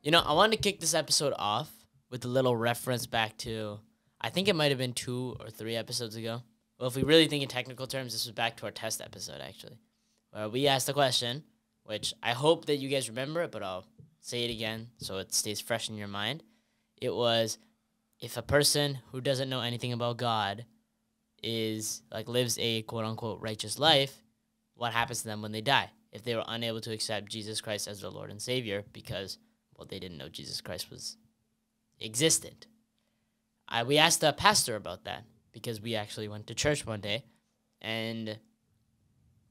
I wanted to kick this episode off with a little reference back to, I think it might have been 2 or 3 episodes ago. Well, if we really think in technical terms, this was back to our test episode, actually, where we asked the question, which I hope that you guys remember it, but I'll say it again so it stays fresh in your mind. It was, if a person who doesn't know anything about God lives a quote-unquote righteous life, what happens to them when they die? If they were unable to accept Jesus Christ as their Lord and Savior because, well, they didn't know Jesus Christ was existent. We asked a pastor about that because we actually went to church one day, and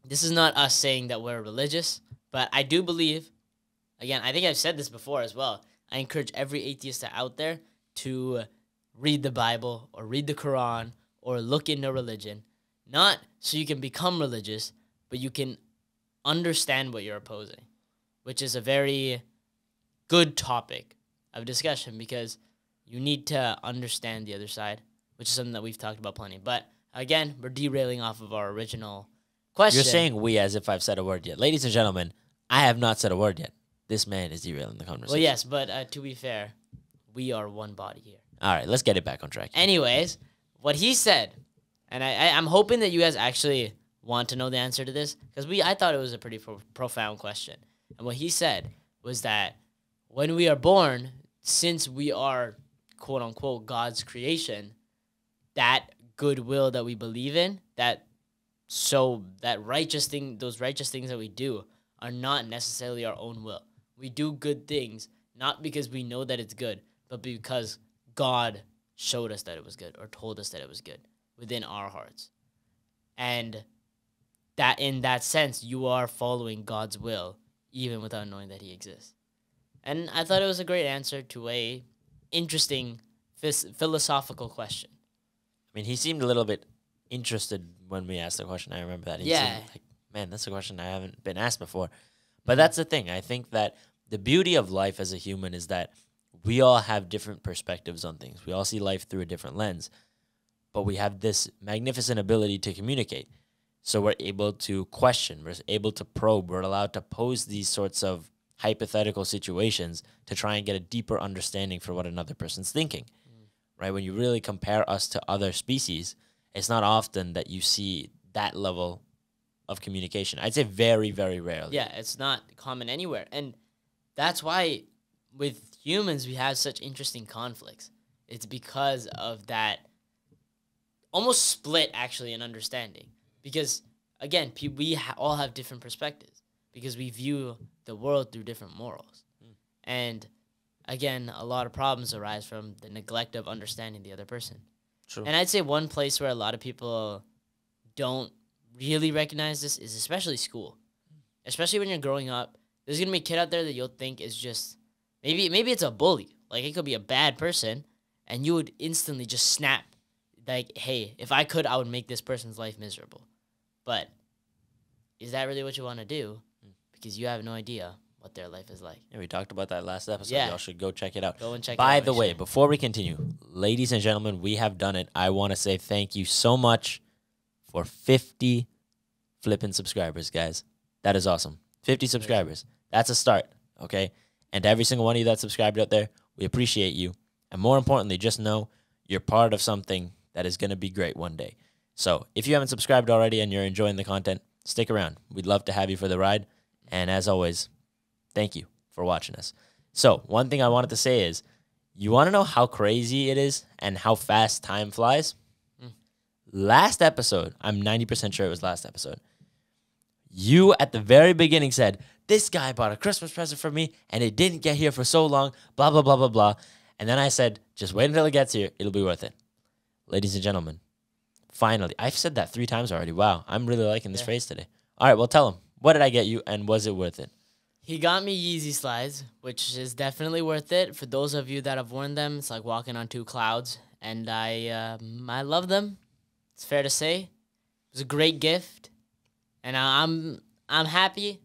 this is not us saying that we're religious, but I do believe, again, I think I've said this before as well, I encourage every atheist out there to read the Bible or read the Quran or look into religion, not so you can become religious, but you can understand what you're opposing, which is a very good topic of discussion because you need to understand the other side, which is something that we've talked about plenty. But again, we're derailing off of our original question. You're saying we as if I've said a word yet. Ladies and gentlemen, I have not said a word yet. This man is derailing the conversation. Well, yes, but to be fair, we are one body here. All right, let's get it back on track. Anyways, what he said, and I'm hoping that you guys actually want to know the answer to this, because I thought it was a pretty profound question. And what he said was that when we are born, since we are, quote unquote, God's creation, that goodwill that we believe in, those righteous things that we do are not necessarily our own will. We do good things not because we know that it's good, but because God showed us that it was good or told us that it was good within our hearts. And that in that sense, you are following God's will even without knowing that he exists. And I thought it was a great answer to a interesting philosophical question. I mean, he seemed a little bit interested when we asked the question. I remember that. He seemed like, man, that's a question I haven't been asked before. But that's the thing. I think that the beauty of life as a human is that we all have different perspectives on things. We all see life through a different lens. But we have this magnificent ability to communicate. So we're able to question. We're able to probe. We're allowed to pose these sorts of hypothetical situations to try and get a deeper understanding for what another person's thinking. Right? When you really compare us to other species, it's not often that you see that level of communication. I'd say very, very rarely. Yeah, it's not common anywhere. And that's why with humans we have such interesting conflicts. It's because of that almost split, actually, in understanding. Because, again, we all have different perspectives because we view the world through different morals. And, again, a lot of problems arise from the neglect of understanding the other person. True. And I'd say one place where a lot of people don't really recognize this is especially school. Especially when you're growing up, there's going to be a kid out there that you'll think is just, maybe it's a bully. Like, it could be a bad person, and you would instantly just snap. Like, hey, if I could, I would make this person's life miserable. But is that really what you want to do? Because you have no idea what their life is like. Yeah, we talked about that last episode. Yeah. Y'all should go check it out. Go and check it out. By the way, before we continue, ladies and gentlemen, we have done it. I want to say thank you so much for 50 flipping subscribers, guys. That is awesome. 50 subscribers. That's a start, okay? And every single one of you that subscribed out there, we appreciate you. And more importantly, just know you're part of something that is going to be great one day. So if you haven't subscribed already and you're enjoying the content, stick around. We'd love to have you for the ride. And as always, thank you for watching us. So one thing I wanted to say is, you want to know how crazy it is and how fast time flies? Last episode, I'm 90% sure it was last episode, you at the very beginning said, this guy bought a Christmas present for me and it didn't get here for so long, blah, blah, blah, blah, blah. And then I said, just wait until it gets here. It'll be worth it. Ladies and gentlemen, finally, I've said that 3 times already. Wow, I'm really liking this phrase today. All right, well, tell him. What did I get you, and was it worth it? He got me Yeezy slides, which is definitely worth it. For those of you that have worn them, it's like walking on 2 clouds, and I love them. It's fair to say. It was a great gift, and I'm happy.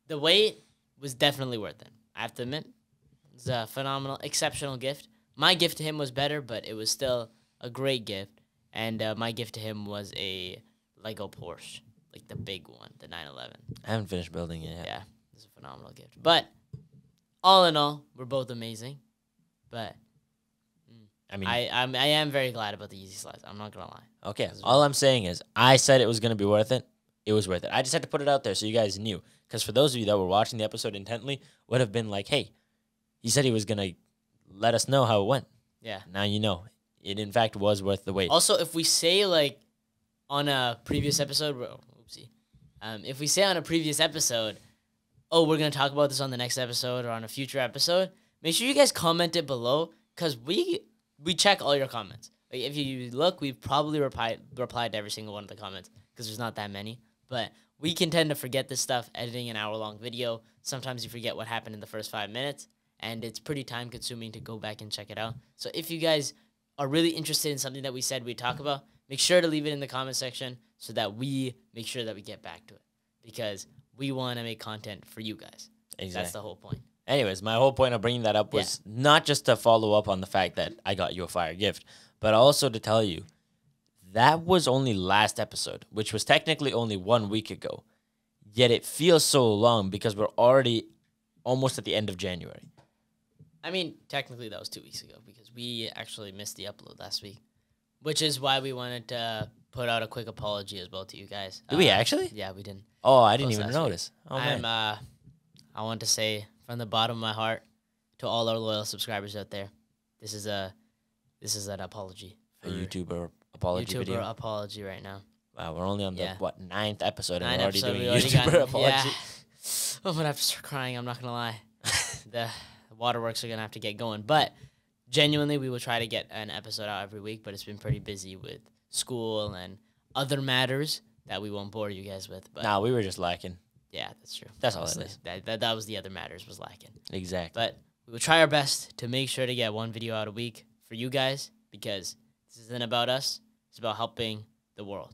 The wait was definitely worth it. I have to admit, it was a phenomenal, exceptional gift. My gift to him was better, but it was still a great gift. And my gift to him was a Lego Porsche, like the big one, the 911. I haven't finished building it yet. Yeah, it's a phenomenal gift. But all in all, we're both amazing. But I mean, I am very glad about the Yeezy slides. I'm not gonna lie. okay. All I'm saying is, I said it was gonna be worth it. It was worth it. I just had to put it out there so you guys knew. Because for those of you that were watching the episode intently, would have been like, "Hey, he said he was gonna let us know how it went." Yeah. Now you know. It in fact was worth the wait. Also, if we say like on a previous episode, oopsie, if we say on a previous episode, oh, we're gonna talk about this on the next episode or on a future episode, make sure you guys comment it below because we check all your comments. Like if you look, we've probably replied to every single one of the comments because there's not that many. But we can tend to forget this stuff editing an hour-long video. Sometimes you forget what happened in the first 5 minutes, and it's pretty time-consuming to go back and check it out. So if you guys are really interested in something that we said we'd talk about, make sure to leave it in the comment section so that we make sure that we get back to it because we want to make content for you guys. Exactly. That's the whole point. Anyways, my whole point of bringing that up was not just to follow up on the fact that I got you a fire gift, but also to tell you that was only last episode, which was technically only 1 week ago. Yet it feels so long because we're already almost at the end of January. I mean, technically that was 2 weeks ago because we actually missed the upload last week, which is why we wanted to put out a quick apology as well to you guys. Did we actually? Yeah, we didn't. Oh, I didn't Post even last notice. Oh, man. I want to say from the bottom of my heart to all our loyal subscribers out there, this is an apology. A YouTuber apology video. Apology right now. Wow, we're only on the, 9th episode and we're already episode, doing we a already YouTuber got- apology. Yeah. I'm going to have to start crying. I'm not going to lie. The waterworks are going to have to get going. But genuinely, we will try to get an episode out every week, but it's been pretty busy with school and other matters that we won't bore you guys with. But Nah, we were just lacking. yeah, that's true. That's all it Honestly, is. that was the other matters was lacking. Exactly. But we will try our best to make sure to get one video out a week for you guys because this isn't about us. It's about helping the world.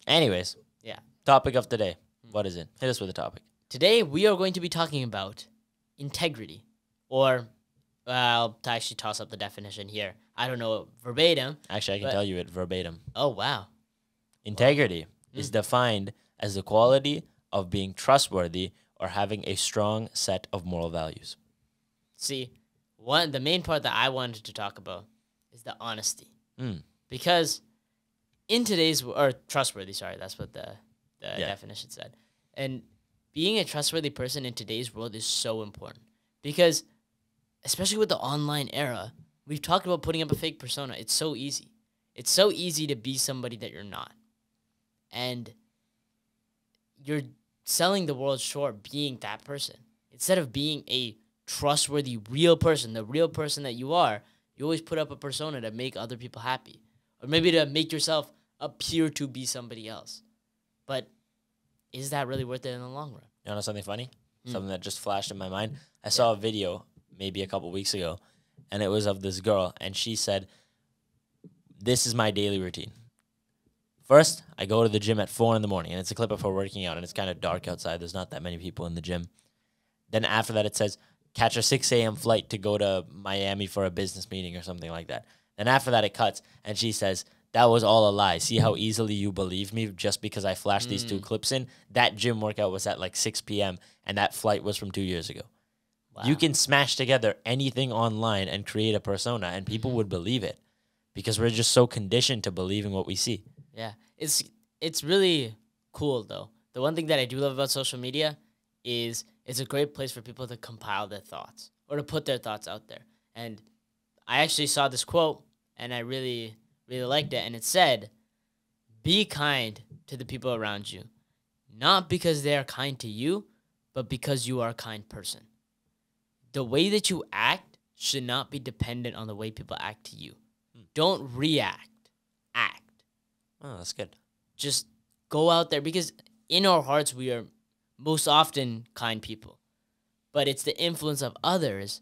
Anyways. Yeah. Topic of today. What is it? Hit us with a topic. Today, we are going to be talking about integrity. Or, I'll actually toss up the definition here. I don't know verbatim. Actually, I can tell you it verbatim. Oh, wow. Integrity is defined as the quality of being trustworthy or having a strong set of moral values. See, the main part that I wanted to talk about is the honesty. Mm. Because in today's, or trustworthy, sorry, that's what the definition said. And being a trustworthy person in today's world is so important. Because, especially with the online era, we've talked about putting up a fake persona. It's so easy. It's so easy to be somebody that you're not. And you're selling the world short being that person. Instead of being a trustworthy, real person, the real person that you are, you always put up a persona to make other people happy. Or maybe to make yourself appear to be somebody else. But is that really worth it in the long run? You know something funny? Something that just flashed in my mind? I saw a video maybe a couple weeks ago, and it was of this girl, and she said, "This is my daily routine. First, I go to the gym at 4 in the morning, and it's a clip of her working out, and it's kind of dark outside. There's not that many people in the gym. Then after that, it says, catch a 6 a.m. flight to go to Miami for a business meeting or something like that. Then after that, it cuts, and she says, that was all a lie. See how easily you believe me just because I flashed these 2 clips in? That gym workout was at like 6 p.m., and that flight was from 2 years ago. Wow. You can smash together anything online and create a persona, and people would believe it because we're just so conditioned to believing what we see. Yeah, it's really cool, though. The one thing that I do love about social media is it's a great place for people to compile their thoughts or to put their thoughts out there. And I actually saw this quote, and I really liked it, and it said, be kind to the people around you, not because they are kind to you, but because you are a kind person. The way that you act should not be dependent on the way people act to you. Don't react, act. Oh, that's good. Just go out there, because in our hearts we are most often kind people. But it's the influence of others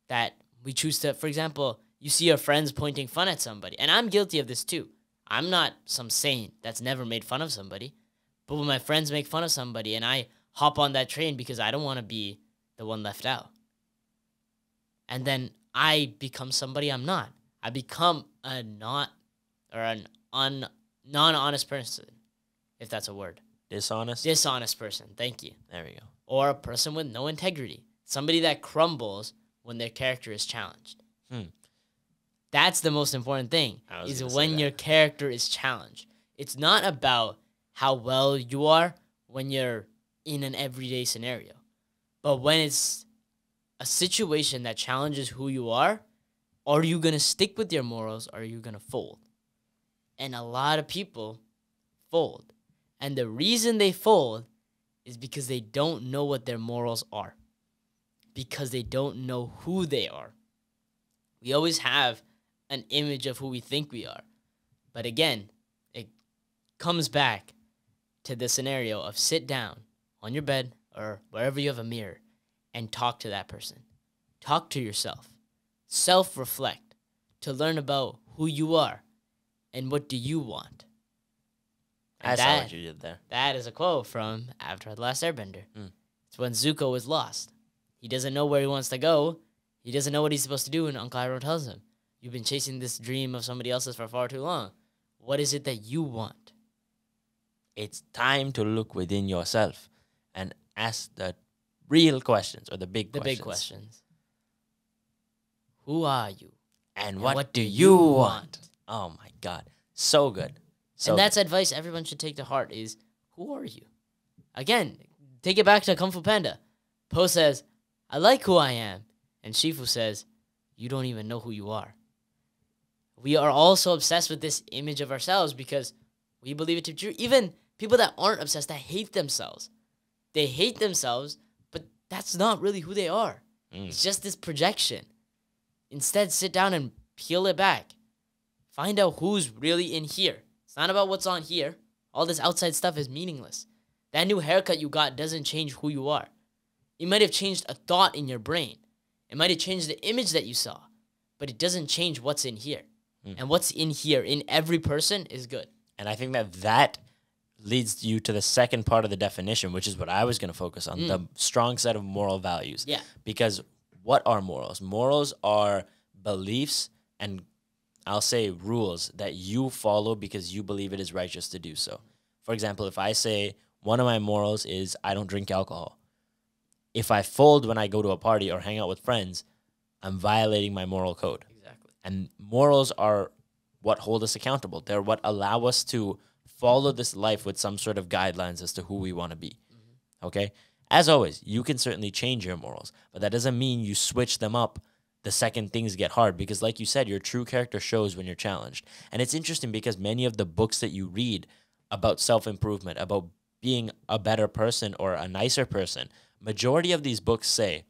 that we choose to, for example, you see your friends pointing fun at somebody. And I'm guilty of this too. I'm not some saint that's never made fun of somebody. But when my friends make fun of somebody and I hop on that train because I don't want to be the one left out. And then I become somebody I'm not. I become a non-honest person, if that's a word. Dishonest? Dishonest person. Thank you. There we go. Or a person with no integrity. Somebody that crumbles when their character is challenged. Hmm. That's the most important thing, I was is gonna say when that. your character is challenged. It's not about how well you are when you're in an everyday scenario. But when it's a situation that challenges who you are you going to stick with your morals or are you going to fold? And a lot of people fold. And the reason they fold is because they don't know what their morals are. Because they don't know who they are. We always have an image of who we think we are. But again, it comes back to the scenario of sit down on your bed or wherever you have a mirror and talk to that person. Talk to yourself. Self-reflect to learn about who you are and what do you want. I saw what you did there. That is a quote from Avatar: The Last Airbender. Mm. It's when Zuko was lost. He doesn't know where he wants to go. He doesn't know what he's supposed to do, and Uncle Iroh tells him, you've been chasing this dream of somebody else's for far too long. What is it that you want? It's time to look within yourself and ask the real questions or the big The questions. big questions. Who are you? And And what do you want? Oh my God. So good. So And that's advice everyone should take to heart is, who are you? Again, take it back to Kung Fu Panda. Po says, I like who I am. And Shifu says, you don't even know who you are. We are all so obsessed with this image of ourselves because we believe it to be true. Even people that aren't obsessed, that hate themselves. They hate themselves, but that's not really who they are. It's just this projection. Instead, sit down and peel it back. Find out who's really in here. It's not about what's on here. All this outside stuff is meaningless. That new haircut you got doesn't change who you are. It might have changed a thought in your brain. It might have changed the image that you saw. But it doesn't change what's in here. And what's in here, in every person, is good. And I think that leads you to the second part of the definition, which is what I was going to focus on, the strong set of moral values. Yeah. Because what are morals? Morals are beliefs and I'll say rules that you follow because you believe it is righteous to do so. For example, if I say one of my morals is I don't drink alcohol. If I fold when I go to a party or hang out with friends, I'm violating my moral code. Exactly. And morals are what hold us accountable. They're what allow us to follow this life with some sort of guidelines as to who we want to be. Okay? As always, you can certainly change your morals, but that doesn't mean you switch them up the second things get hard because like you said, your true character shows when you're challenged. And it's interesting because many of the books that you read about self-improvement, about being a better person or a nicer person, majority of these books say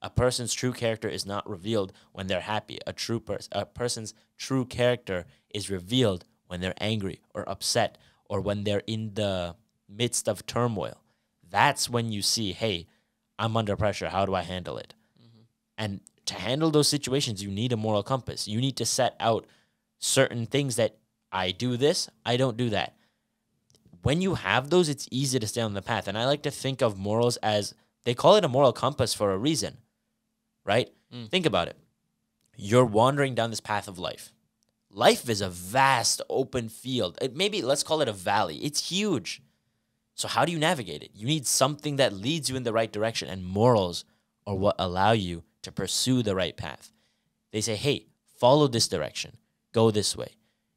a person's true character is not revealed when they're happy. A person's true character is revealed when they're angry or upset or when they're in the midst of turmoil. That's when you see, hey, I'm under pressure. How do I handle it? And to handle those situations, you need a moral compass. You need to set out certain things that I do this, I don't do that. When you have those, it's easy to stay on the path. And I like to think of morals as, they call it a moral compass for a reason, right? Think about it. You're wandering down this path of life. Life is a vast open field. Maybe let's call it a valley. It's huge. So how do you navigate it? You need something that leads you in the right direction, and morals are what allow you to pursue the right path. They say, hey, follow this direction. Go this way.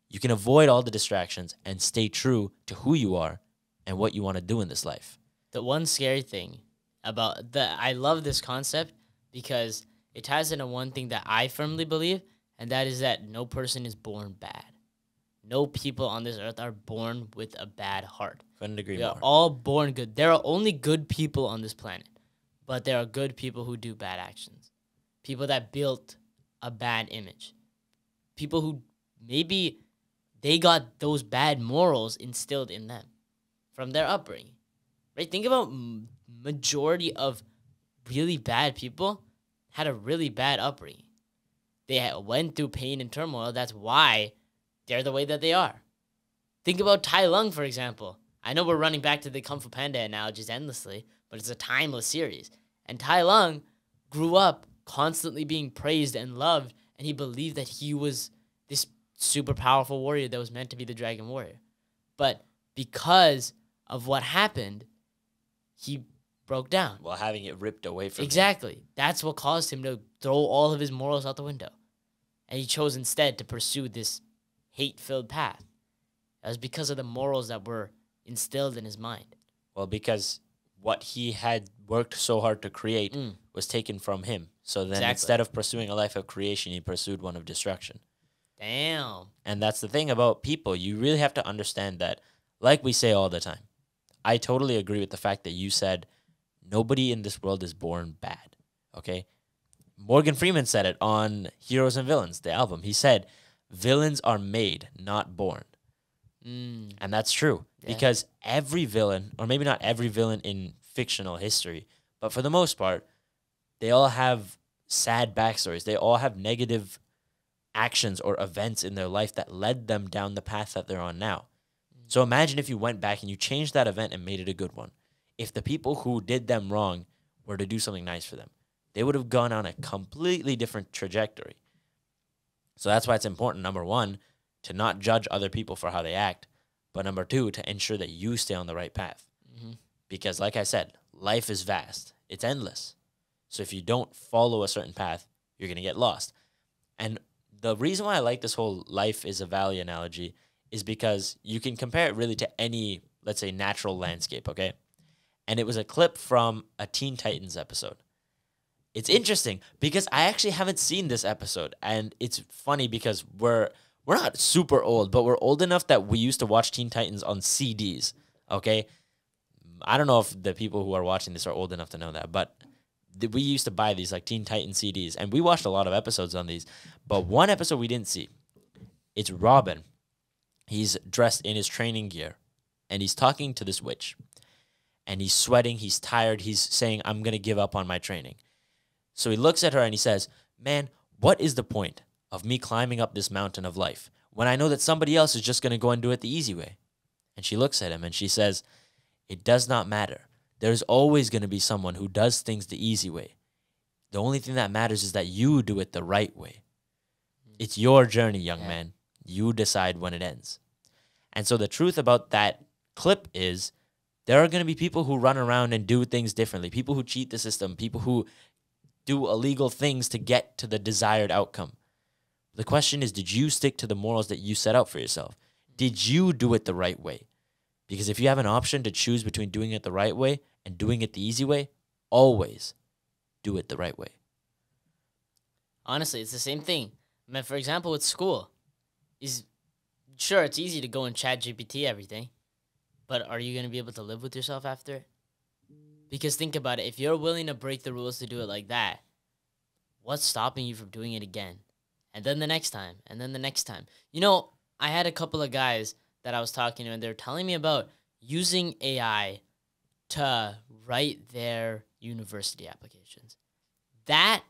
You can avoid all the distractions and stay true to who you are and what you want to do in this life. The one scary thing about I love this concept because it ties into one thing that I firmly believe, and that is that no person is born bad. No people on this earth are born with a bad heart. Couldn't agree We more. are all born good. There are only good people on this planet, but there are good people who do bad actions. People that built a bad image. People who maybe they got those bad morals instilled in them from their upbringing. Right? Think about majority of really bad people had a really bad upbringing. They went through pain and turmoil. That's why they're the way that they are. Think about Tai Lung, for example. I know we're running back to the Kung Fu Panda analogies endlessly, but it's a timeless series. And Tai Lung grew up constantly being praised and loved, and he believed that he was this super powerful warrior that was meant to be the Dragon Warrior. But because of what happened, he broke down. While having it ripped away from him. Exactly. That's what caused him to throw all of his morals out the window. And he chose instead to pursue this hate-filled path. That was because of the morals that were instilled in his mind. Well, because what he had worked so hard to create was taken from him. So then instead of pursuing a life of creation, he pursued one of destruction. Damn. And that's the thing about people. You really have to understand that, like we say all the time. I totally agree with the fact that you said nobody in this world is born bad. Okay? Morgan Freeman said it on Heroes and Villains, the album. He said, villains are made, not born. And that's true. Yeah. Because every villain, or maybe not every villain in fictional history, but for the most part, they all have sad backstories. They all have negative actions or events in their life that led them down the path that they're on now. So imagine if you went back and you changed that event and made it a good one. If the people who did them wrong were to do something nice for them, they would have gone on a completely different trajectory. So that's why it's important, number one, to not judge other people for how they act, but number two, to ensure that you stay on the right path. Because like I said, life is vast. It's endless. So if you don't follow a certain path, you're going to get lost. And the reason why I like this whole life is a valley analogy is because you can compare it really to any, let's say, natural landscape, okay? And it was a clip from a Teen Titans episode. It's interesting because I actually haven't seen this episode, and it's funny because we're not super old, but we're old enough that we used to watch Teen Titans on CDs, okay? I don't know if the people who are watching this are old enough to know that, but we used to buy these like Teen Titans CDs, and we watched a lot of episodes on these, but one episode we didn't see. It's Robin. He's dressed in his training gear, and he's talking to this witch, and he's sweating, he's tired, he's saying, I'm going to give up on my training. So he looks at her and he says, man, what is the point of me climbing up this mountain of life when I know that somebody else is just going to go and do it the easy way? And she looks at him and she says, it does not matter. There's always going to be someone who does things the easy way. The only thing that matters is that you do it the right way. It's your journey, young man. You decide when it ends. And so the truth about that clip is there are going to be people who run around and do things differently, people who cheat the system, people who do illegal things to get to the desired outcome. The question is, did you stick to the morals that you set out for yourself? Did you do it the right way? Because if you have an option to choose between doing it the right way and doing it the easy way, always do it the right way. Honestly, it's the same thing. I mean, for example, with school, sure, it's easy to go and ChatGPT everything, but are you going to be able to live with yourself after it? Because think about it. If you're willing to break the rules to do it like that, what's stopping you from doing it again? And then the next time, and then the next time. You know, I had a couple of guys that I was talking to, and they were telling me about using AI to write their university applications. That,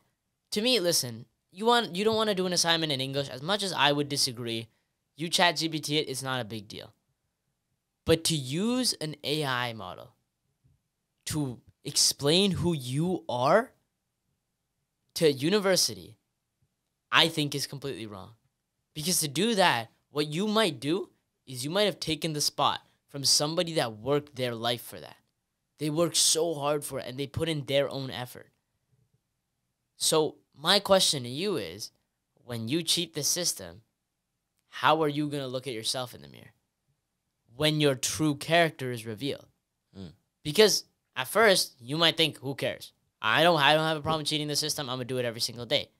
to me, listen, you don't want to do an assignment in English. As much as I would disagree, you ChatGPT it's not a big deal. But to use an AI model to explain who you are to university, I think is completely wrong. Because to do that, what you might do is you might have taken the spot from somebody that worked their life for that. They worked so hard for it, and they put in their own effort. So my question to you is, when you cheat the system, how are you going to look at yourself in the mirror when your true character is revealed? Because at first, you might think, who cares? I don't have a problem cheating the system. I'm going to do it every single day.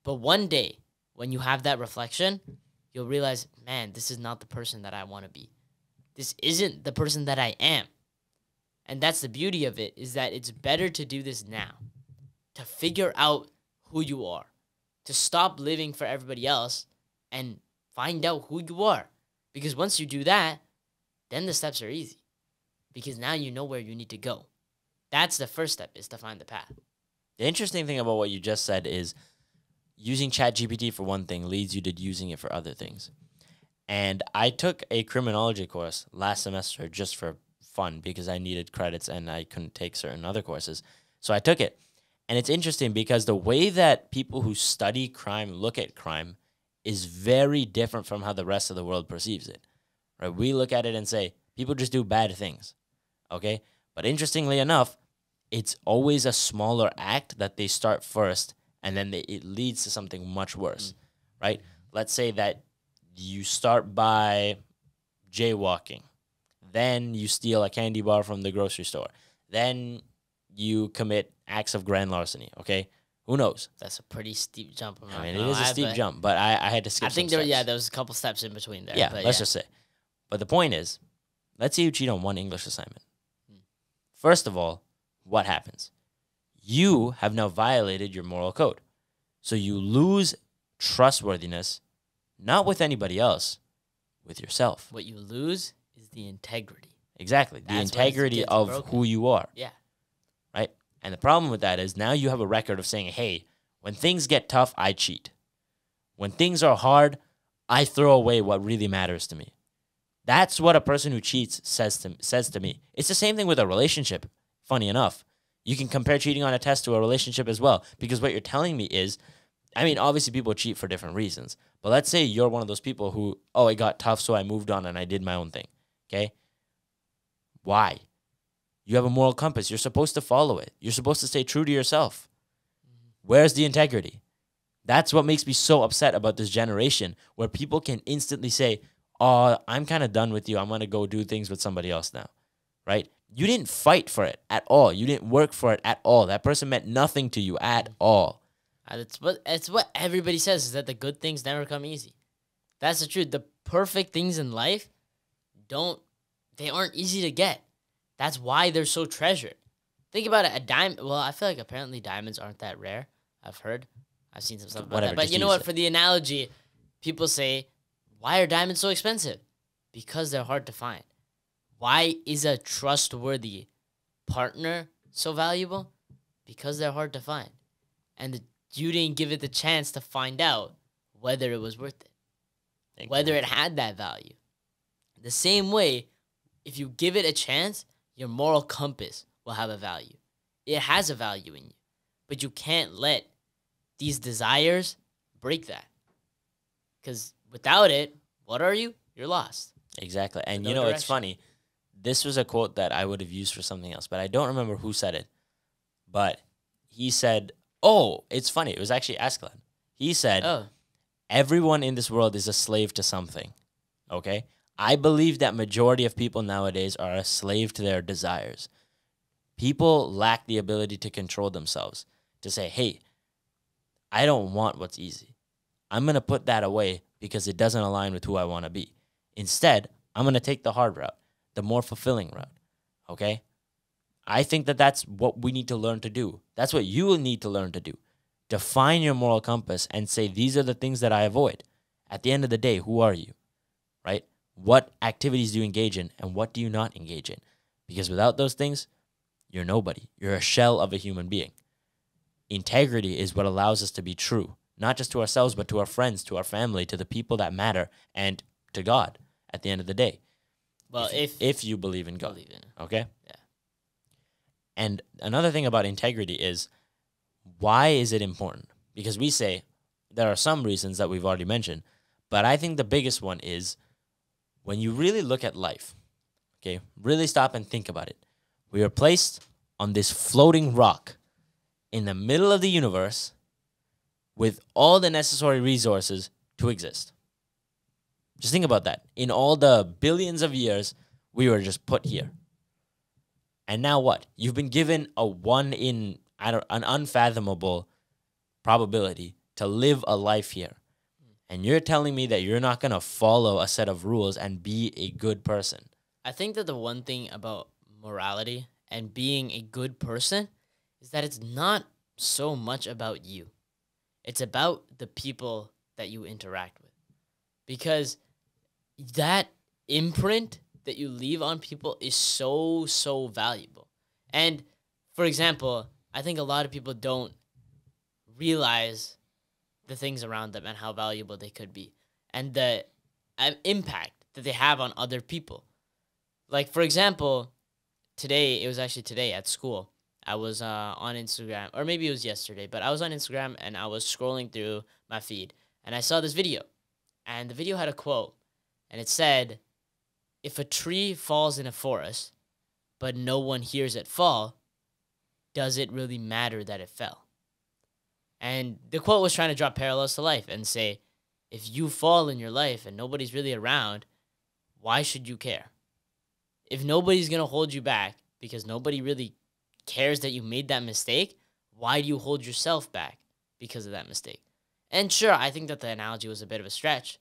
But one day, when you have that reflection, you'll realize, man, this is not the person that I want to be. This isn't the person that I am. And that's the beauty of it, is that it's better to do this now, to figure out who you are, to stop living for everybody else and find out who you are. Because once you do that, then the steps are easy. Because now you know where you need to go. That's the first step, is to find the path. The interesting thing about what you just said is using ChatGPT for one thing leads you to using it for other things. And I took a criminology course last semester just for fun because I needed credits and I couldn't take certain other courses. So I took it. And it's interesting because the way that people who study crime look at crime is very different from how the rest of the world perceives it. Right? We look at it and say, people just do bad things. Okay? But interestingly enough, it's always a smaller act that they start first, and then it leads to something much worse, right? Let's say that you start by jaywalking, then you steal a candy bar from the grocery store, then you commit acts of grand larceny, okay? Who knows? That's a pretty steep jump. I mean, it is a steep jump, but I had to skip I think some steps. there was a couple steps in between there. Yeah, but let's just say. But the point is, let's say you cheat on one English assignment. First of all, what happens? You have now violated your moral code. So you lose trustworthiness, not with anybody else, with yourself. What you lose is the integrity. Exactly. The That's when it integrity gets of broken. who you are. Yeah. Right? And the problem with that is now you have a record of saying, hey, when things get tough, I cheat. When things are hard, I throw away what really matters to me. That's what a person who cheats says to me. It's the same thing with a relationship, funny enough. You can compare cheating on a test to a relationship as well, because what you're telling me is, I mean, obviously people cheat for different reasons, but let's say you're one of those people who, oh, it got tough, so I moved on and I did my own thing, okay? Why? You have a moral compass. You're supposed to follow it. You're supposed to stay true to yourself. Where's the integrity? That's what makes me so upset about this generation, where people can instantly say, oh, I'm kind of done with you. I'm going to go do things with somebody else now, right? You didn't fight for it at all. You didn't work for it at all. That person meant nothing to you at all. It's what everybody says, is that the good things never come easy. That's the truth. The perfect things in life they aren't easy to get. That's why they're so treasured. Think about it. A diamond. Well, I feel like apparently diamonds aren't that rare. I've seen some stuff about Whatever, that. But just you know use what? it. For the analogy, people say, why are diamonds so expensive? Because they're hard to find. Why is a trustworthy partner so valuable? Because they're hard to find. And you didn't give it the chance to find out whether it was worth it, whether it had that value. The same way, if you give it a chance, your moral compass will have a value. It has a value in you. But you can't let these desires break that. Because without it, what are you? You're lost. Exactly. And no you know, it's direction. funny. This was a quote that I would have used for something else, but I don't remember who said it. But he said, oh, it's funny. It was actually Ascalon. He said, everyone in this world is a slave to something. Okay? I believe that majority of people nowadays are a slave to their desires. People lack the ability to control themselves, to say, hey, I don't want what's easy. I'm going to put that away because it doesn't align with who I want to be. Instead, I'm going to take the hard route, the more fulfilling route. Okay? I think that that's what we need to learn to do. That's what you will need to learn to do. Define your moral compass and say, these are the things that I avoid. At the end of the day, who are you? Right? What activities do you engage in and what do you not engage in? Because without those things, you're nobody. You're a shell of a human being. Integrity is what allows us to be true, not just to ourselves, but to our friends, to our family, to the people that matter, and to God at the end of the day. Well, if you believe in God. believe in it. Okay? Yeah. And another thing about integrity is, why is it important? Because we say there are some reasons that we've already mentioned, but I think the biggest one is when you really look at life, okay, really stop and think about it. We are placed on this floating rock in the middle of the universe with all the necessary resources to exist. Just think about that. In all the billions of years, we were just put here. And now what? You've been given a an unfathomable probability to live a life here. And you're telling me that you're not going to follow a set of rules and be a good person. I think that the one thing about morality and being a good person is that it's not so much about you. It's about the people that you interact with. Because that imprint that you leave on people is so, so valuable. And, for example, I think a lot of people don't realize the things around them and how valuable they could be. And the impact that they have on other people. Like, for example, it was actually today at school. I was on Instagram, or maybe it was yesterday, but I was on Instagram and I was scrolling through my feed and I saw this video. And the video had a quote and it said, if a tree falls in a forest, but no one hears it fall, does it really matter that it fell? And the quote was trying to draw parallels to life and say, if you fall in your life and nobody's really around, why should you care? If nobody's going to hold you back because nobody really cares that you made that mistake, why do you hold yourself back because of that mistake? And sure, I think that the analogy was a bit of a stretch,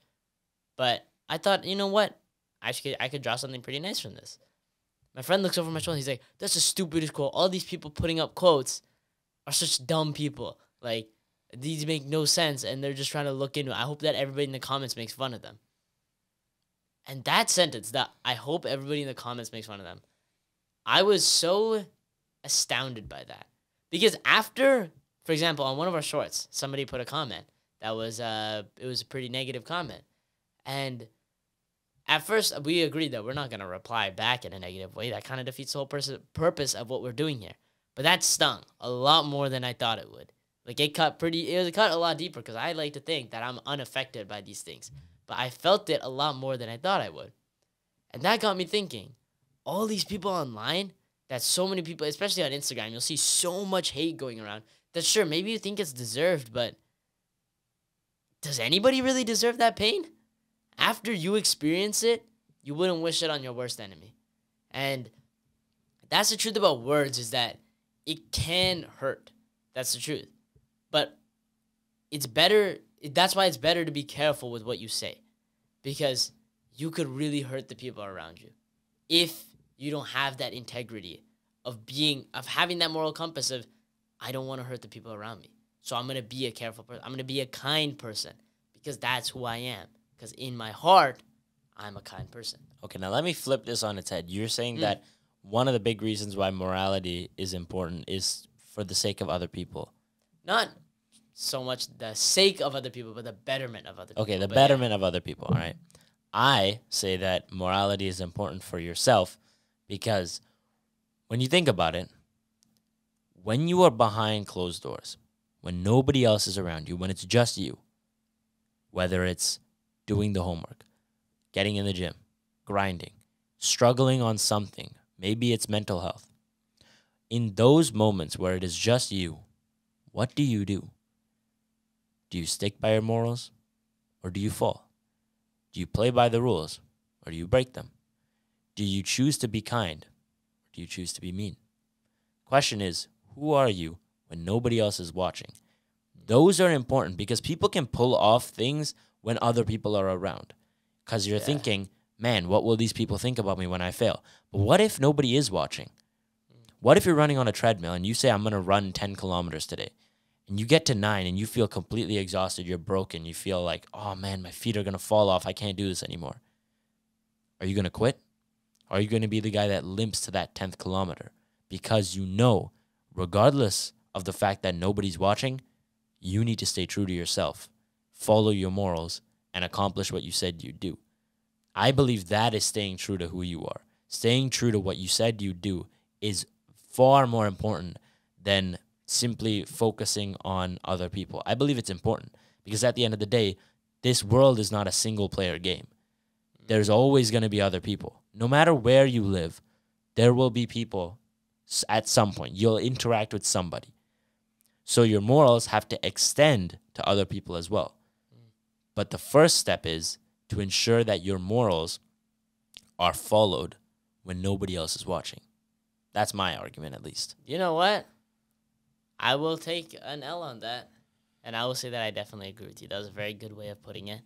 but I thought, you know what? I could draw something pretty nice from this. My friend looks over my shoulder. He's like, that's the stupidest quote. All these people putting up quotes are such dumb people. Like, these make no sense, and they're just trying to look into it. I hope that everybody in the comments makes fun of them. And that sentence, that I hope everybody in the comments makes fun of them, I was so astounded by that. Because after, for example, on one of our shorts, somebody put a comment that was, it was a pretty negative comment. And at first, we agreed that we're not going to reply back in a negative way. That kind of defeats the whole purpose of what we're doing here. But that stung a lot more than I thought it would. Like, it cut a lot deeper because I like to think that I'm unaffected by these things. But I felt it a lot more than I thought I would. And that got me thinking, all these people online, that so many people, especially on Instagram, you'll see so much hate going around. That sure, maybe you think it's deserved, but does anybody really deserve that pain? After you experience it, you wouldn't wish it on your worst enemy. And that's the truth about words, is that it can hurt. That's the truth. But it's better, that's why it's better to be careful with what you say. Because you could really hurt the people around you if you don't have that integrity of having that moral compass of, I don't want to hurt the people around me. So I'm going to be a careful person. I'm going to be a kind person because that's who I am. Because in my heart, I'm a kind person. Okay, now let me flip this on its head. You're saying that one of the big reasons why morality is important is for the sake of other people. Not so much the sake of other people, but the betterment of other people. Okay, the betterment of other people, all right? I say that morality is important for yourself because when you think about it, when you are behind closed doors, when nobody else is around you, when it's just you, whether it's doing the homework, getting in the gym, grinding, struggling on something, maybe it's mental health. In those moments where it is just you, what do you do? Do you stick by your morals or do you fall? Do you play by the rules or do you break them? Do you choose to be kind or do you choose to be mean? Question is, who are you when nobody else is watching? Those are important because people can pull off things when other people are around. Because you're thinking, man, what will these people think about me when I fail? But what if nobody is watching? What if you're running on a treadmill and you say, I'm going to run 10 kilometers today? And you get to 9 and you feel completely exhausted. You're broken. You feel like, oh, man, my feet are going to fall off. I can't do this anymore. Are you going to quit? Or are you going to be the guy that limps to that 10th kilometer? Because you know, regardless of the fact that nobody's watching, you need to stay true to yourself, follow your morals, and accomplish what you said you'd do. I believe that is staying true to who you are. Staying true to what you said you'd do is far more important than simply focusing on other people. I believe it's important because at the end of the day, this world is not a single-player game. There's always going to be other people. No matter where you live, there will be people at some point. You'll interact with somebody. So your morals have to extend to other people as well. But the first step is to ensure that your morals are followed when nobody else is watching. That's my argument, at least. You know what? I will take an L on that. And I will say that I definitely agree with you. That was a very good way of putting it.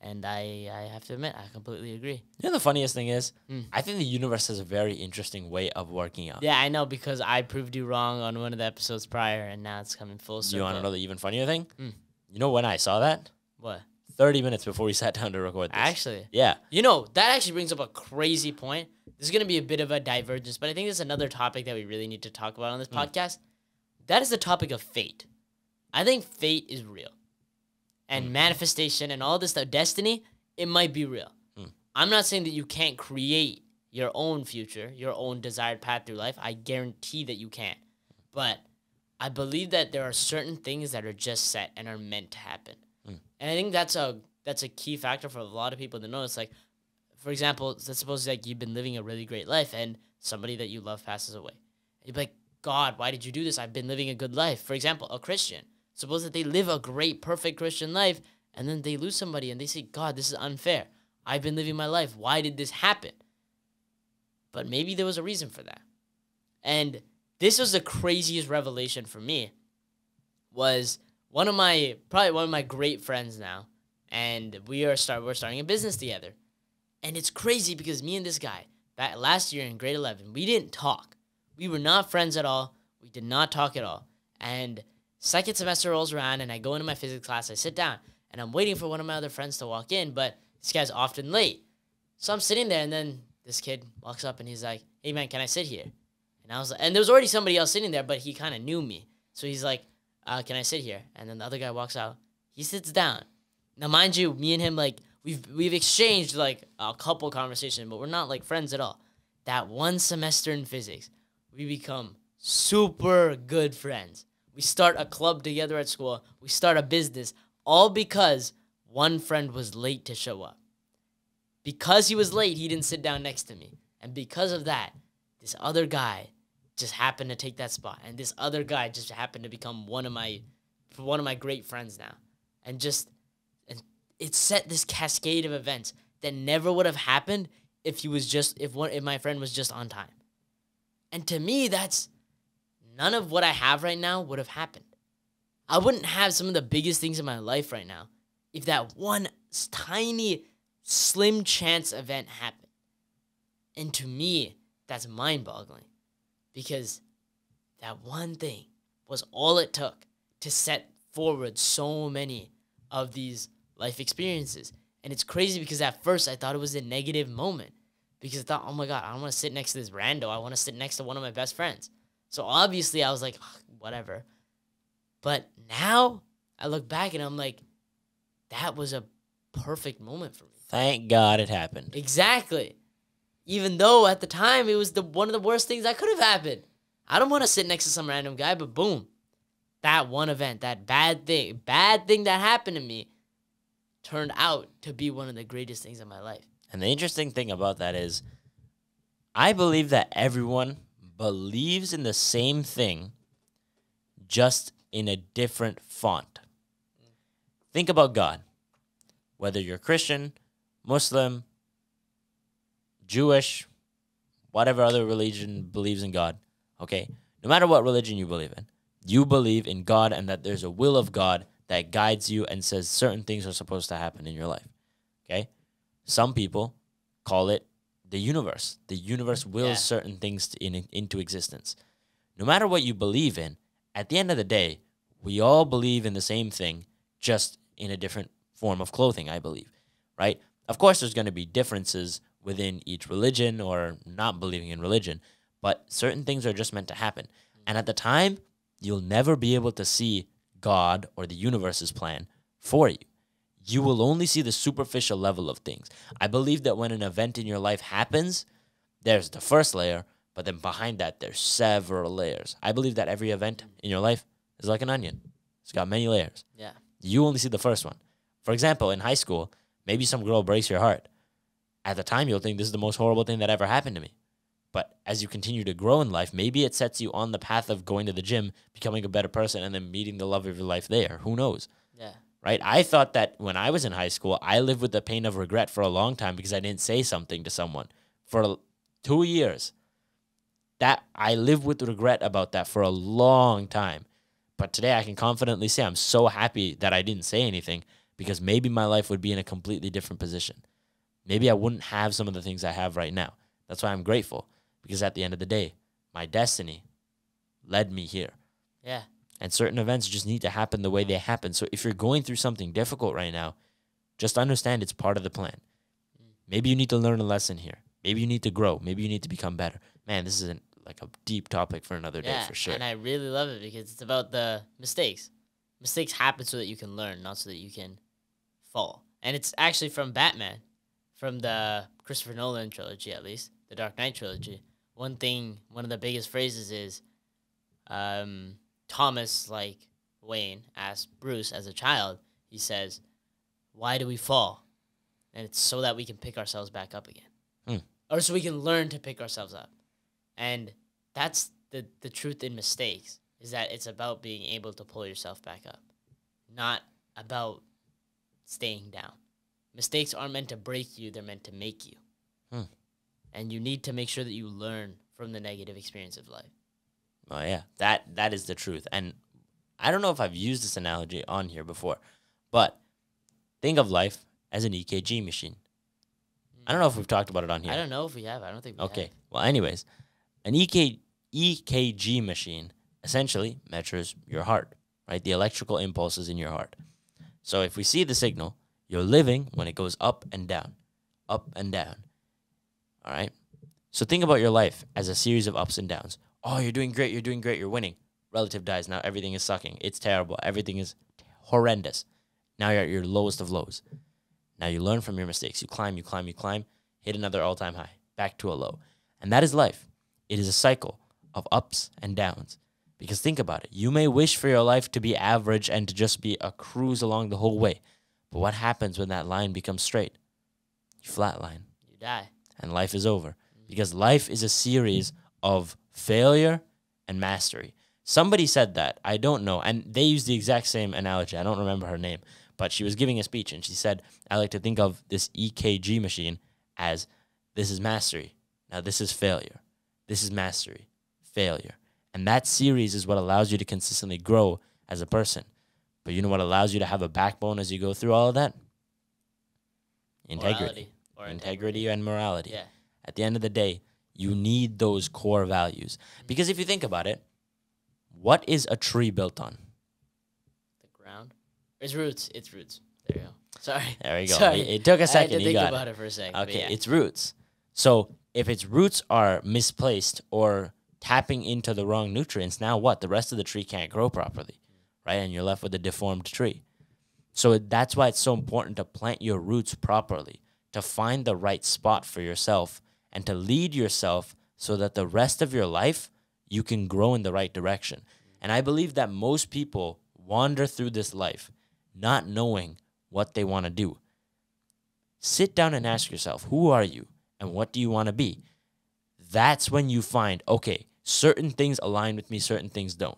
And I have to admit, I completely agree. You know, the funniest thing is, I think the universe has a very interesting way of working out. Yeah, I know, because I proved you wrong on one of the episodes prior, and now it's coming full circle. You want to know the even funnier thing? You know when I saw that? What? 30 minutes before we sat down to record this. Actually? Yeah. You know, that actually brings up a crazy point. This is going to be a bit of a divergence, but I think there's another topic that we really need to talk about on this podcast. That is the topic of fate. I think fate is real. And manifestation and all this stuff, destiny, it might be real. I'm not saying that you can't create your own future, your own desired path through life. I guarantee that you can. But I believe that there are certain things that are just set and are meant to happen. And I think that's a key factor for a lot of people to know. It's like, for example, let's suppose like you've been living a really great life and somebody that you love passes away. You'd be like, God, why did you do this? I've been living a good life. For example, a Christian. Suppose that they live a great, perfect Christian life, and then they lose somebody and they say, God, this is unfair. I've been living my life. Why did this happen? But maybe there was a reason for that. And this was the craziest revelation for me. Was probably one of my great friends now, and we're starting a business together. And it's crazy because me and this guy, that last year in grade 11, we didn't talk. We were not friends at all. We did not talk at all. And second semester rolls around, and I go into my physics class. I sit down, and I'm waiting for one of my other friends to walk in, but this guy's often late. So I'm sitting there, and then this kid walks up, and he's like, hey, man, can I sit here? And I was like, and there was already somebody else sitting there, but he kind of knew me. So he's like, can I sit here? And then the other guy walks out. He sits down. Now, mind you, me and him, like, we've exchanged, like, a couple conversations, but we're not, like, friends at all. That one semester in physics, we become super good friends. We start a club together at school. We start a business, all because one friend was late to show up. Because he was late, he didn't sit down next to me. And because of that, this other guy just happened to take that spot. And this other guy just happened to become one of my great friends now. And it set this cascade of events that never would have happened if my friend was just on time. And to me, that's none of what I have right now would have happened. I wouldn't have some of the biggest things in my life right now if that one tiny, slim chance event happened. And to me, that's mind-boggling. Because that one thing was all it took to set forward so many of these life experiences. And it's crazy because at first I thought it was a negative moment. Because I thought, oh my God, I don't want to sit next to this rando. I want to sit next to one of my best friends. So obviously I was like, whatever. But now I look back and I'm like, that was a perfect moment for me. Thank God it happened. Exactly. Even though at the time it was one of the worst things that could have happened. I don't want to sit next to some random guy, but boom. That one event, that bad thing that happened to me turned out to be one of the greatest things in my life. And the interesting thing about that is, I believe that everyone believes in the same thing, just in a different font. Think about God. Whether you're Christian, Muslim, Jewish, whatever other religion believes in God, okay? No matter what religion you believe in God and that there's a will of God that guides you and says certain things are supposed to happen in your life, okay? Some people call it the universe. The universe wills certain things into existence. No matter what you believe in, at the end of the day, we all believe in the same thing, just in a different form of clothing, I believe, right? Of course, there's going to be differences within each religion or not believing in religion, but certain things are just meant to happen. And at the time, you'll never be able to see God or the universe's plan for you. You will only see the superficial level of things. I believe that when an event in your life happens, there's the first layer, but then behind that, there's several layers. I believe that every event in your life is like an onion. It's got many layers. Yeah. You only see the first one. For example, in high school, maybe some girl breaks your heart. At the time, you'll think this is the most horrible thing that ever happened to me. But as you continue to grow in life, maybe it sets you on the path of going to the gym, becoming a better person, and then meeting the love of your life there. Who knows? Yeah. Right? I thought that when I was in high school, I lived with the pain of regret for a long time because I didn't say something to someone for 2 years. That I lived with regret about that for a long time. But today I can confidently say I'm so happy that I didn't say anything because maybe my life would be in a completely different position. Maybe I wouldn't have some of the things I have right now. That's why I'm grateful, because at the end of the day, my destiny led me here. Yeah. And certain events just need to happen the way they happen. So if you're going through something difficult right now, just understand it's part of the plan. Maybe you need to learn a lesson here. Maybe you need to grow. Maybe you need to become better. Man, this is like a deep topic for another day for sure. And I really love it because it's about the mistakes. Mistakes happen so that you can learn, not so that you can fall. And it's actually from Batman, from the Christopher Nolan trilogy at least, the Dark Knight trilogy. One of the biggest phrases is, Thomas, like Wayne, asked Bruce as a child, he says, why do we fall? And it's so that we can pick ourselves back up again. Or so we can learn to pick ourselves up. And that's the truth in mistakes is that it's about being able to pull yourself back up, not about staying down. Mistakes aren't meant to break you, they're meant to make you. And you need to make sure that you learn from the negative experience of life. Oh yeah, that is the truth. And I don't know if I've used this analogy on here before, but think of life as an EKG machine. I don't know if we've talked about it on here. I don't know if we have. I don't think we have. Okay. Well, anyways, an EKG machine essentially measures your heart, right? The electrical impulses in your heart. So if we see the signal, you're living when it goes up and down, up and down. All right? So think about your life as a series of ups and downs. Oh, you're doing great, you're winning. Relative dies, now everything is sucking. It's terrible. Everything is horrendous. Now you're at your lowest of lows. Now you learn from your mistakes. You climb, hit another all-time high, back to a low. And that is life. It is a cycle of ups and downs. Because think about it. You may wish for your life to be average and to just be a cruise along the whole way. But what happens when that line becomes straight? You flatline. You die. And life is over. Because life is a series of failure and mastery. Somebody said that. I don't know. And they used the exact same analogy. I don't remember her name. But she was giving a speech, and she said, I like to think of this EKG machine as this is mastery. Now this is failure. This is mastery. Failure. And that series is what allows you to consistently grow as a person. But you know what allows you to have a backbone as you go through all of that? Integrity. Integrity and morality. Yeah. At the end of the day, you need those core values. Because if you think about it, what is a tree built on? The ground. It's roots. It's roots. There you go. Sorry. There you go. Sorry. It took a second. I had to You think got about it. it for a second. Okay, Yeah. it's roots. So if its roots are misplaced or tapping into the wrong nutrients, now what? The rest of the tree can't grow properly, right? And you're left with a deformed tree. So that's why it's so important to plant your roots properly, to find the right spot for yourself, and to lead yourself so that the rest of your life, you can grow in the right direction. And I believe that most people wander through this life not knowing what they want to do. Sit down and ask yourself, who are you and what do you want to be? That's when you find, okay, certain things align with me, certain things don't.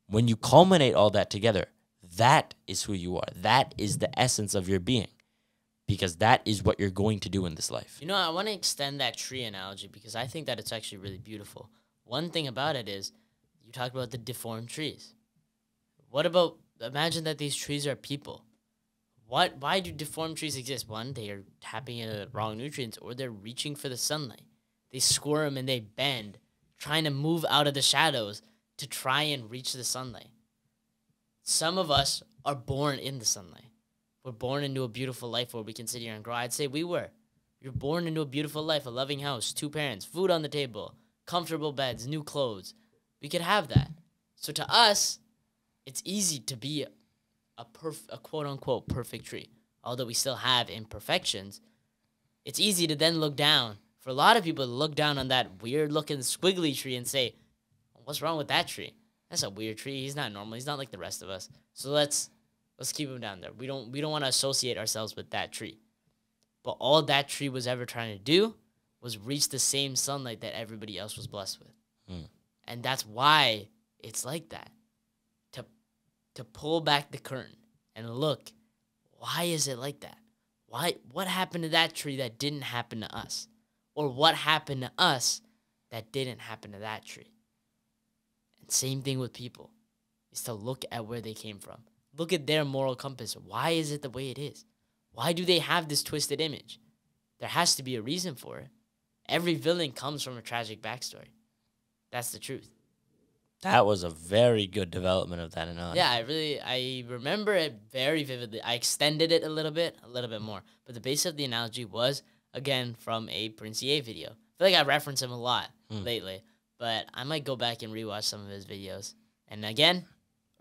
When you culminate all that together, that is who you are. That is the essence of your being, because that is what you're going to do in this life. You know, I want to extend that tree analogy because I think that it's actually really beautiful. One thing about it is you talked about the deformed trees. What about, imagine that these trees are people. Why do deformed trees exist? One, they are tapping into the wrong nutrients, or they're reaching for the sunlight. They squirm and they bend, trying to move out of the shadows to try and reach the sunlight. Some of us are born in the sunlight. We're born into a beautiful life where we can sit here and grow. I'd say we were. You're born into a beautiful life, a loving house, 2 parents, food on the table, comfortable beds, new clothes. We could have that. So to us, it's easy to be a quote-unquote perfect tree. Although we still have imperfections, it's easy to then look down. For a lot of people to look down on that weird-looking squiggly tree and say, what's wrong with that tree? That's a weird tree. He's not normal. He's not like the rest of us. So let's keep him down there. We don't want to associate ourselves with that tree. But all that tree was ever trying to do was reach the same sunlight that everybody else was blessed with. And that's why it's like that. To pull back the curtain and look, why is it like that? What happened to that tree that didn't happen to us? Or what happened to us that didn't happen to that tree? And same thing with people, is to look at where they came from. Look at their moral compass. Why is it the way it is? Why do they have this twisted image? There has to be a reason for it. Every villain comes from a tragic backstory. That's the truth. That was a very good development of that analogy. Yeah, I remember it very vividly. I extended it a little bit more. But the base of the analogy was, again, from a Prince EA video. I feel like I reference him a lot lately. But I might go back and rewatch some of his videos. And again,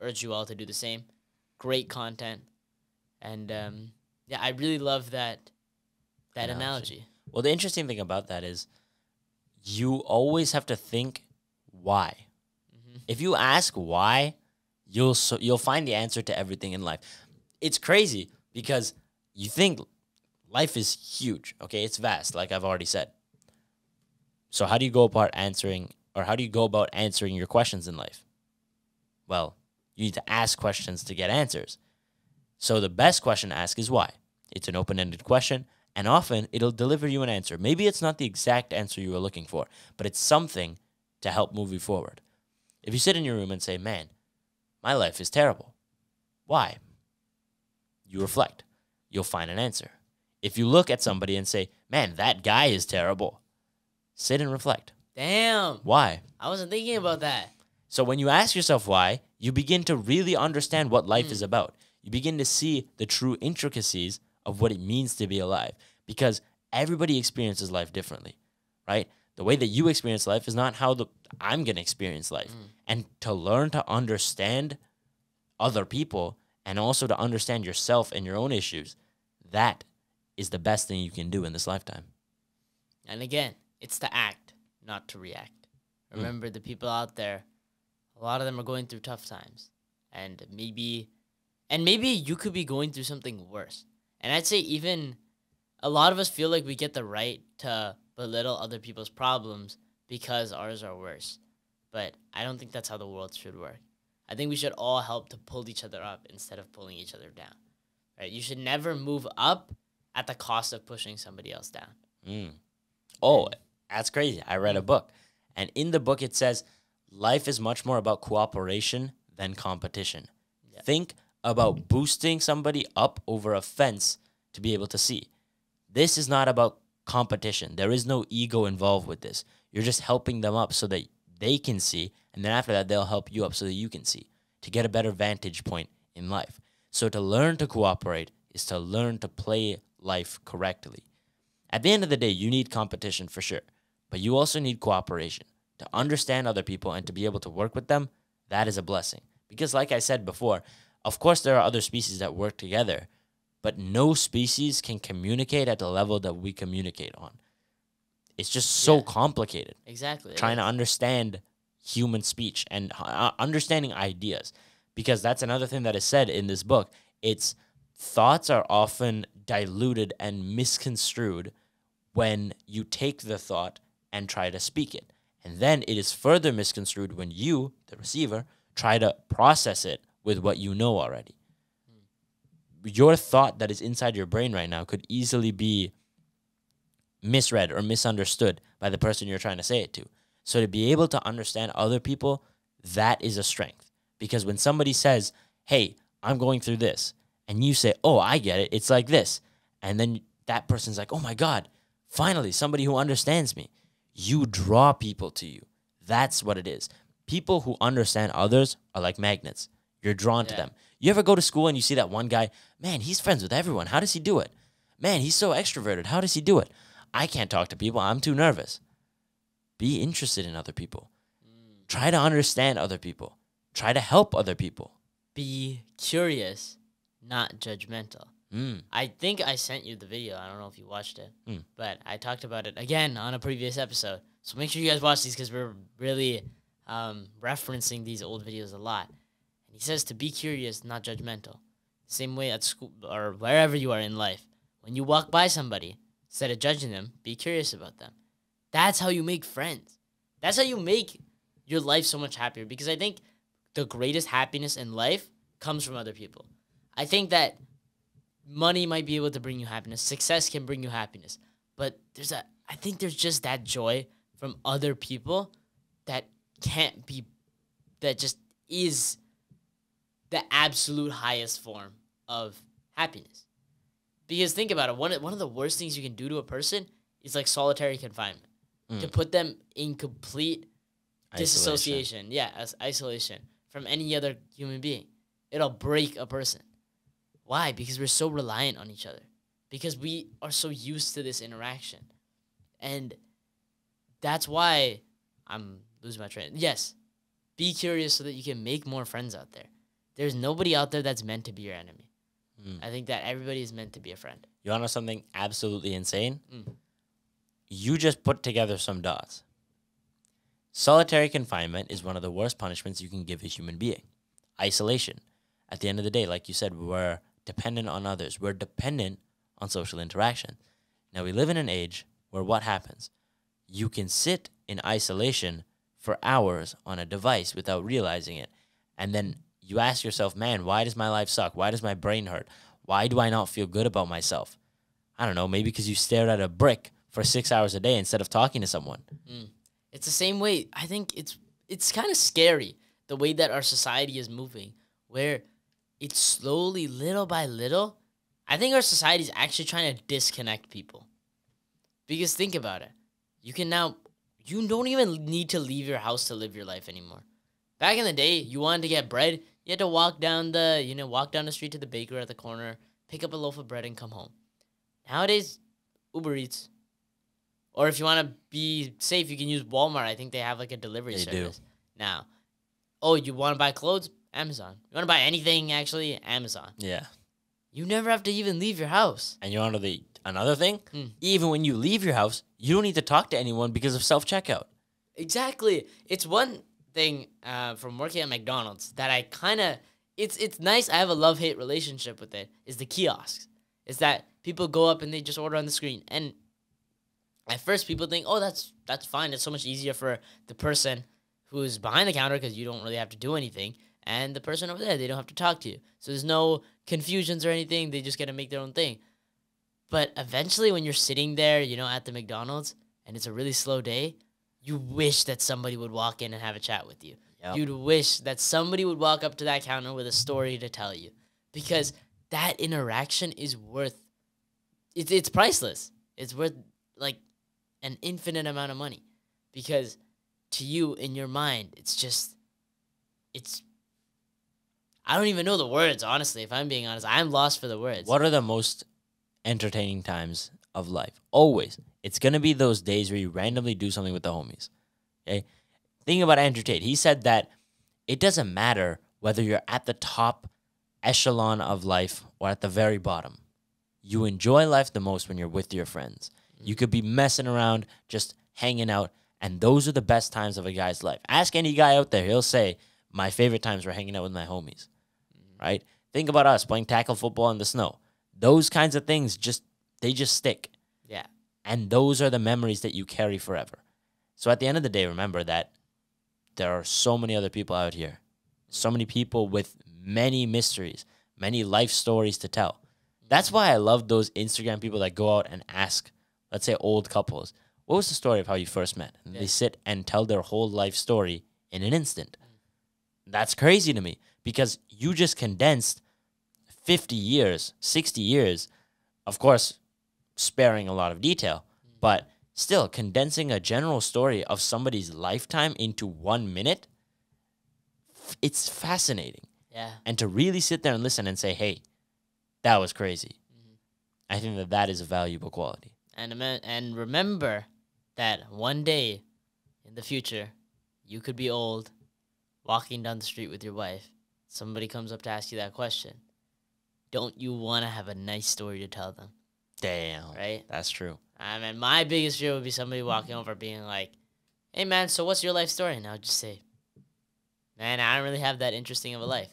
urge you all to do the same. Great content. And yeah, I really love that analogy. Well, the interesting thing about that is you always have to think why. If you ask why, you'll find the answer to everything in life. It's crazy because you think life is huge, okay? It's vast, like I've already said. So how do you go about answering or how do you go about answering your questions in life? Well, you need to ask questions to get answers. So the best question to ask is why. It's an open-ended question, and often it'll deliver you an answer. Maybe it's not the exact answer you were looking for, but it's something to help move you forward. If you sit in your room and say, man, my life is terrible. Why? You reflect. You'll find an answer. If you look at somebody and say, man, that guy is terrible, sit and reflect. Damn. Why? I wasn't thinking about that. So when you ask yourself why, you begin to really understand what life is about. You begin to see the true intricacies of what it means to be alive, because everybody experiences life differently, right? The way that you experience life is not how I'm going to experience life. And to learn to understand other people and also to understand yourself and your own issues, that is the best thing you can do in this lifetime. And again, it's to act, not to react. Remember, the people out there, a lot of them are going through tough times. And maybe you could be going through something worse. And I'd say even a lot of us feel like we get the right to belittle other people's problems because ours are worse. But I don't think that's how the world should work. I think we should all help to pull each other up instead of pulling each other down. Right? You should never move up at the cost of pushing somebody else down. Oh, that's crazy. I read a book. And in the book, it says, life is much more about cooperation than competition. Yeah. Think about boosting somebody up over a fence to be able to see. This is not about competition. There is no ego involved with this. You're just helping them up so that they can see, and then after that, they'll help you up so that you can see, to get a better vantage point in life. So to learn to cooperate is to learn to play life correctly. At the end of the day, you need competition for sure, but you also need cooperation. To understand other people and to be able to work with them, that is a blessing. Because like I said before, of course there are other species that work together, but no species can communicate at the level that we communicate on. It's just so complicated. Exactly. Trying to understand human speech and understanding ideas. Because that's another thing that is said in this book. It's thoughts are often diluted and misconstrued when you take the thought and try to speak it. And then it is further misconstrued when you, the receiver, try to process it with what you know already. Your thought that is inside your brain right now could easily be misread or misunderstood by the person you're trying to say it to. So to be able to understand other people, that is a strength. Because when somebody says, hey, I'm going through this, and you say, oh, I get it, it's like this. And then that person's like, oh my God, finally, somebody who understands me. You draw people to you. That's what it is. People who understand others are like magnets. You're drawn to them. You ever go to school and you see that one guy, man, he's friends with everyone. How does he do it? Man, he's so extroverted. How does he do it? I can't talk to people. I'm too nervous. Be interested in other people. Try to understand other people. Try to help other people. Be curious, not judgmental. I think I sent you the video. I don't know if you watched it, but I talked about it again on a previous episode. So make sure you guys watch these because we're really referencing these old videos a lot. And he says to be curious, not judgmental. Same way at school or wherever you are in life. When you walk by somebody, instead of judging them, be curious about them. That's how you make friends. That's how you make your life so much happier. Because I think the greatest happiness in life comes from other people. I think that money might be able to bring you happiness. Success can bring you happiness. But I think there's just that joy from other people that can't be, that just is the absolute highest form of happiness. Because think about it, one of the worst things you can do to a person is like solitary confinement. To put them in complete disassociation. As isolation from any other human being. It'll break a person. Why? Because we're so reliant on each other. Because we are so used to this interaction. And that's why I'm losing my train. Yes, be curious so that you can make more friends out there. There's nobody out there that's meant to be your enemy. I think that everybody is meant to be a friend. You want to know something absolutely insane? You just put together some dots. Solitary confinement is one of the worst punishments you can give a human being. Isolation. At the end of the day, like you said, we're dependent on others. We're dependent on social interaction. Now, we live in an age where what happens? You can sit in isolation for hours on a device without realizing it. And then you ask yourself, man, why does my life suck? Why does my brain hurt? Why do I not feel good about myself? I don't know, maybe because you stared at a brick for 6 hours a day instead of talking to someone. It's the same way. I think it's kind of scary the way that our society is moving, where it's slowly, little by little. I think our society is actually trying to disconnect people. Because think about it. You don't even need to leave your house to live your life anymore. Back in the day, you wanted to get bread, you had to walk down the street to the bakery at the corner, pick up a loaf of bread and come home. Nowadays, Uber Eats. Or if you want to be safe, you can use Walmart. I think they have like a delivery service now. Oh, you want to buy clothes? Amazon. You want to buy anything, actually? Amazon. Yeah. You never have to even leave your house. And you want to know another thing? Even when you leave your house, you don't need to talk to anyone because of self-checkout. Exactly. It's one thing from working at McDonald's that I kind of... It's nice. I have a love-hate relationship with it, is the kiosks. It's that people go up and they just order on the screen. And at first, people think, oh, that's fine. It's so much easier for the person who's behind the counter because you don't really have to do anything. And the person over there, they don't have to talk to you. So there's no confusions or anything. They just get to make their own thing. But eventually, when you're sitting there, at the McDonald's, and it's a really slow day, you wish that somebody would walk in and have a chat with you. Yep. You'd wish that somebody would walk up to that counter with a story to tell you. Because that interaction is worth... It's priceless. It's worth, like, an infinite amount of money. Because to you, in your mind, it's... I don't even know the words, honestly. If I'm being honest, I'm lost for the words. What are the most entertaining times of life? Always. It's going to be those days where you randomly do something with the homies. Okay? Think about Andrew Tate. He said that it doesn't matter whether you're at the top echelon of life or at the very bottom. You enjoy life the most when you're with your friends. You could be messing around, just hanging out, and those are the best times of a guy's life. Ask any guy out there, he'll say, my favorite times were hanging out with my homies. Right? Think about us playing tackle football in the snow. Those kinds of things they just stick. Yeah. And those are the memories that you carry forever. So at the end of the day, remember that there are so many other people out here. So many people with many mysteries, many life stories to tell. That's why I love those Instagram people that go out and ask, let's say, old couples, what was the story of how you first met? And they sit and tell their whole life story in an instant. That's crazy to me because you just condensed 50 years, 60 years, of course, sparing a lot of detail, but still condensing a general story of somebody's lifetime into 1 minute. It's fascinating. Yeah. And to really sit there and listen and say, hey, that was crazy. I think that is a valuable quality. And remember that one day in the future, you could be old, walking down the street with your wife. Somebody comes up to ask you that question. Don't you want to have a nice story to tell them? Damn. Right? That's true. I mean, my biggest fear would be somebody walking over being like, hey, man, so what's your life story? And I would just say, man, I don't really have that interesting of a life.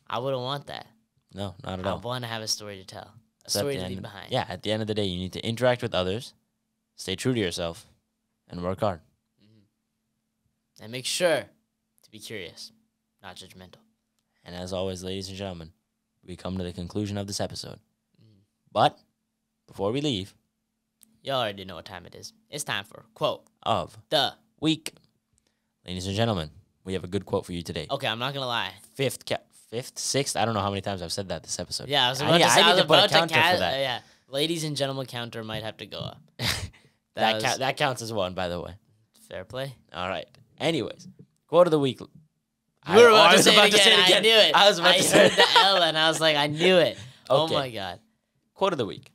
I wouldn't want that. No, not at I all. want to have a story to tell, a So story to leave behind. Yeah, at the end of the day, you need to interact with others, stay true to yourself, and work hard. And make sure to be curious, not judgmental. And as always, ladies and gentlemen, we come to the conclusion of this episode. But before we leave, Y'all already know what time it is. It's time for quote of the week. Ladies and gentlemen, we have a good quote for you today. Okay, I'm not gonna lie. Fifth, sixth. I don't know how many times I've said that this episode. Yeah, I was about to say. I need to put a counter for for that. Yeah, ladies and gentlemen, counter might have to go up. That counts as one, by the way. Fair play. All right. Anyways, quote of the week. You were about to say it again. I knew it. I was about to say heard the L and I was like, I knew it. Oh Okay. my god. Quote of the week.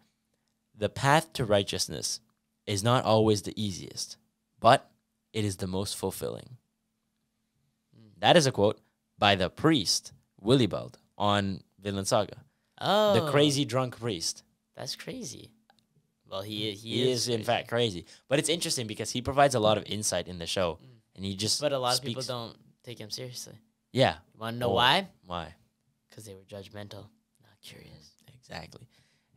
The path to righteousness is not always the easiest, but it is the most fulfilling. That is a quote by the priest, Willibald, on Vinland Saga. Oh, The crazy drunk priest. That's crazy. Well, he Is in fact crazy. But it's interesting because he provides a lot of insight in the show. And he just But a lot of speaks- people don't take him seriously. Yeah. You want to know Oh, why? Why? Because they were judgmental, not curious. Exactly.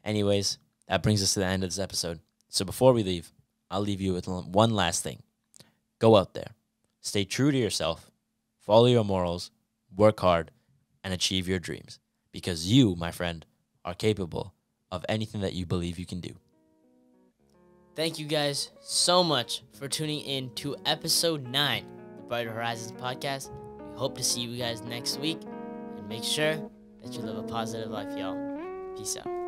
Anyways, that brings us to the end of this episode. So before we leave, I'll leave you with one last thing. Go out there. Stay true to yourself, follow your morals, work hard, and achieve your dreams. Because you, my friend, are capable of anything that you believe you can do. Thank you guys so much for tuning in to episode 9 of the Brighter Horizons podcast. We hope to see you guys next week. And make sure that you live a positive life, y'all. Peace out.